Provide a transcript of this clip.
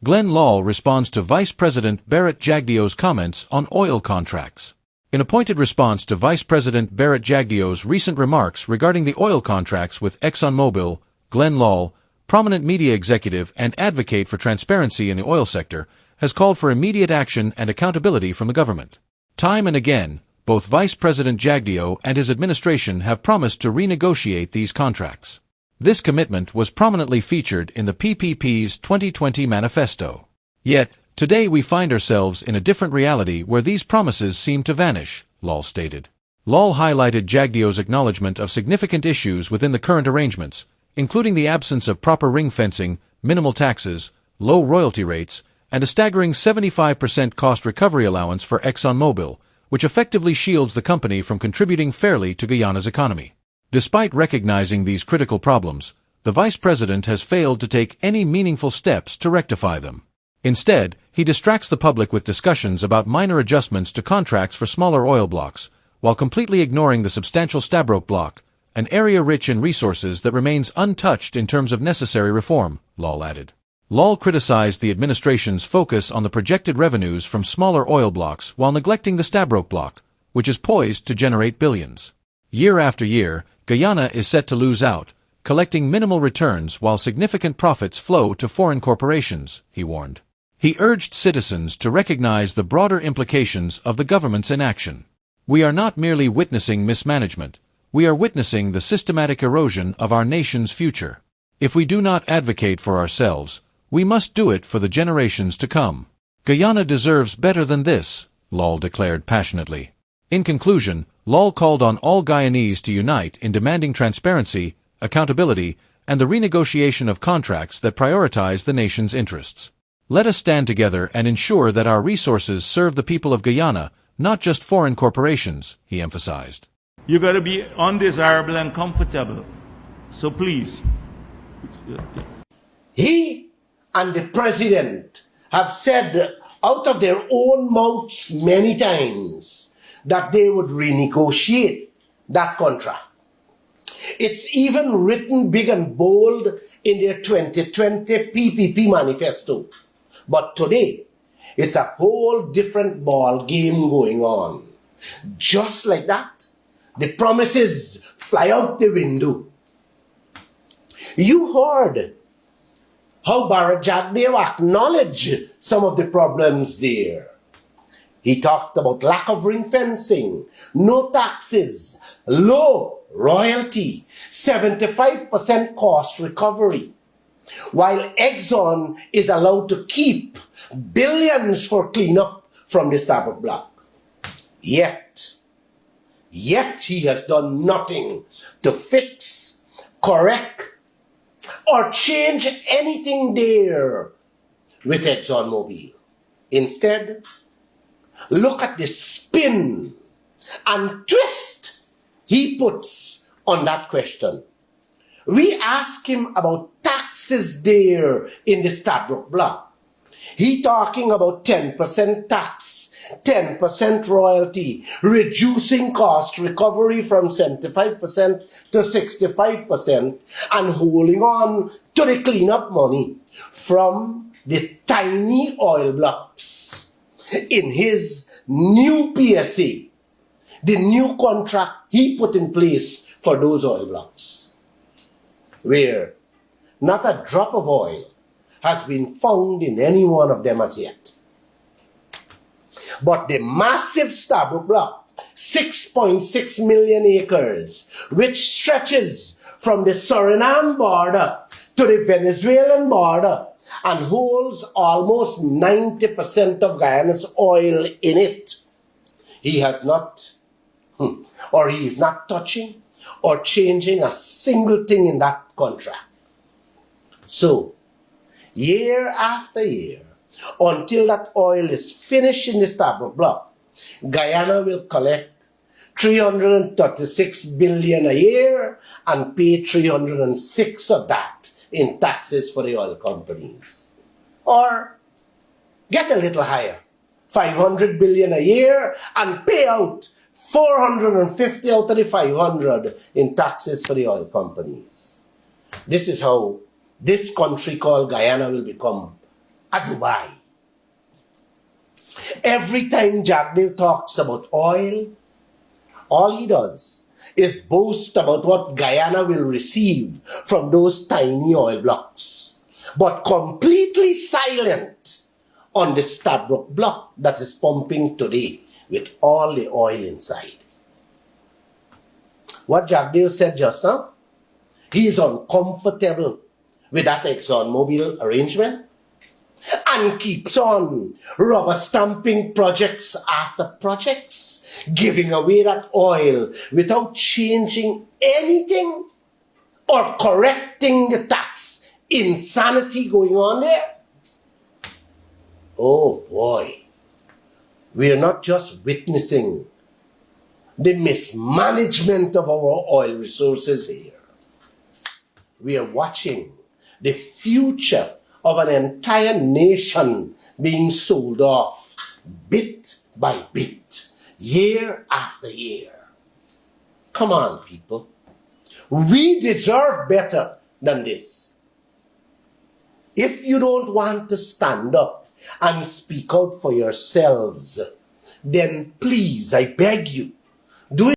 Glen Lall responds to Vice President Bharrat Jagdeo's comments on oil contracts. In a pointed response to Vice President Bharrat Jagdeo's recent remarks regarding the oil contracts with ExxonMobil, Glen Lall, prominent media executive and advocate for transparency in the oil sector, has called for immediate action and accountability from the government. Time and again, both Vice President Jagdeo and his administration have promised to renegotiate these contracts. This commitment was prominently featured in the PPP's 2020 manifesto. Yet, today we find ourselves in a different reality where these promises seem to vanish, Lall stated. Lall highlighted Jagdeo's acknowledgement of significant issues within the current arrangements, including the absence of proper ring fencing, minimal taxes, low royalty rates, and a staggering 75% cost recovery allowance for ExxonMobil, which effectively shields the company from contributing fairly to Guyana's economy. Despite recognizing these critical problems, the Vice President has failed to take any meaningful steps to rectify them. Instead, he distracts the public with discussions about minor adjustments to contracts for smaller oil blocks, while completely ignoring the substantial Stabroek block, an area rich in resources that remains untouched in terms of necessary reform, Lall added. Lall criticized the administration's focus on the projected revenues from smaller oil blocks while neglecting the Stabroek block, which is poised to generate billions. Year after year, Guyana is set to lose out, collecting minimal returns while significant profits flow to foreign corporations, he warned. He urged citizens to recognize the broader implications of the government's inaction. We are not merely witnessing mismanagement, we are witnessing the systematic erosion of our nation's future. If we do not advocate for ourselves, we must do it for the generations to come. Guyana deserves better than this, Lall declared passionately. In conclusion, Lall called on all Guyanese to unite in demanding transparency, accountability, and the renegotiation of contracts that prioritize the nation's interests. Let us stand together and ensure that our resources serve the people of Guyana, not just foreign corporations, he emphasized. You got to be undesirable and comfortable. So please. He and the president have said out of their own mouths many times that they would renegotiate that contract. It's even written big and bold in their 2020 PPP manifesto. But today, it's a whole different ball game going on. Just like that, the promises fly out the window. You heard how Bharrat Jagdeo acknowledged some of the problems there. He talked about lack of ring fencing, no taxes, low royalty, 75% cost recovery, while Exxon is allowed to keep billions for cleanup from the Stabroek block. Yet he has done nothing to fix, correct, or change anything there with ExxonMobil. Instead, look at the spin and twist he puts on that question. We ask him about taxes there in the Stabroek block. He talking about 10% tax, 10% royalty, reducing cost recovery from 75% to 65%, and holding on to the cleanup money from the tiny oil blocks. In his new PSA, the new contract he put in place for those oil blocks, where not a drop of oil has been found in any one of them as yet. But the massive Stabroek block, 6.6 million acres, which stretches from the Suriname border to the Venezuelan border and holds almost 90% of Guyana's oil in it, he has not, or he is not touching or changing a single thing in that contract. So, year after year, until that oil is finished in the Stabroek block, Guyana will collect $336 billion a year and pay 306 of that in taxes for the oil companies. Or get a little higher, $500 billion a year and pay out 450 out of the 500 in taxes for the oil companies. This is how this country called Guyana will become at Dubai. Every time Jagdeo talks about oil, all he does is boast about what Guyana will receive from those tiny oil blocks, but completely silent on the Stabroek block that is pumping today with all the oil inside. What Jagdeo said just now, he is uncomfortable with that ExxonMobil arrangement and keeps on rubber stamping projects after projects, giving away that oil without changing anything or correcting the tax insanity going on there. Oh boy, we are not just witnessing the mismanagement of our oil resources here. We are watching the future of an entire nation being sold off bit by bit, year after year. Come on, people. We deserve better than this. If you don't want to stand up and speak out for yourselves, then please, I beg you, do it.